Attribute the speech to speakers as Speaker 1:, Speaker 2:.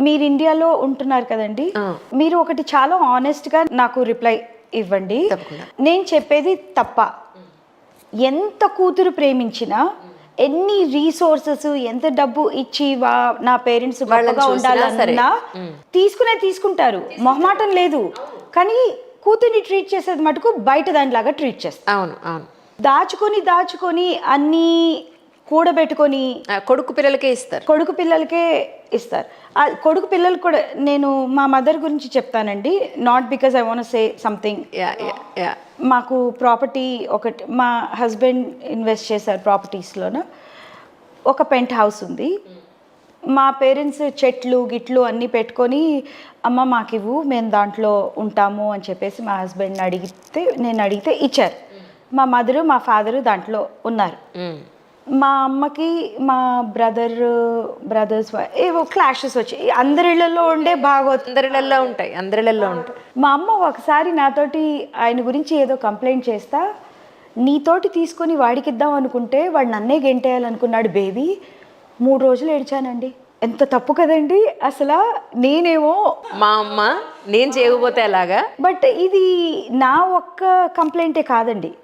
Speaker 1: మీరు ఇండియాలో ఉంటున్నారు కదండి, మీరు ఒకటి చాలా ఆనెస్ట్గా నాకు రిప్లై ఇవ్వండి. నేను చెప్పేది తప్ప. ఎంత కూతురు ప్రేమించినా, ఎన్ని రీసోర్సెస్, ఎంత డబ్బు ఇచ్చి నా పేరెంట్స్ గొప్పగా ఉండాలన్నా తీసుకుంటారు, మొహమాటం లేదు. కానీ కూతుర్ని ట్రీట్ చేసేది మటుకు బయట దానిలాగా ట్రీట్ చేస్తారు.
Speaker 2: అవును అవును.
Speaker 1: దాచుకొని అన్నీ కూడబెట్టుకొని
Speaker 2: కొడుకు పిల్లలకే ఇస్తారు.
Speaker 1: కొడుకు పిల్లలు కూడా నేను మా మదర్ గురించి చెప్తానండి. Not because I want say something. మాకు ప్రాపర్టీ ఒకటి మా హస్బెండ్ ఇన్వెస్ట్ చేశారు ప్రాపర్టీస్లోన. ఒక పెంట్ హౌస్ ఉంది. మా పేరెంట్స్ చెట్లు గిట్లు అన్నీ పెట్టుకొని, అమ్మ మాకివ్వు, మేము దాంట్లో ఉంటాము అని చెప్పేసి మా హస్బెండ్ని నేను అడిగితే ఇచ్చారు. మా మదరు మా ఫాదరు దాంట్లో ఉన్నారు. మా అమ్మకి మా బ్రదర్స్ ఏవో క్లాషెస్ వచ్చాయి. అందరిళ్ళల్లో ఉండే
Speaker 2: అందరిళ్ళల్లో ఉంటాయి.
Speaker 1: మా అమ్మ ఒకసారి నాతోటి ఆయన గురించి ఏదో కంప్లైంట్ చేస్తా, నీతోటి తీసుకొని వాడికి ఇద్దాం అనుకుంటే వాడు నన్నే గెంటేయాలనుకున్నాడు బేబీ. 3 రోజులు ఏడ్చానండి. ఎంత తప్పు కదండి అసలు. నేనేమో
Speaker 2: మా అమ్మ నేను చేయకపోతే అలాగా.
Speaker 1: బట్ ఇది నా ఒక్క కంప్లైంటే కాదండి,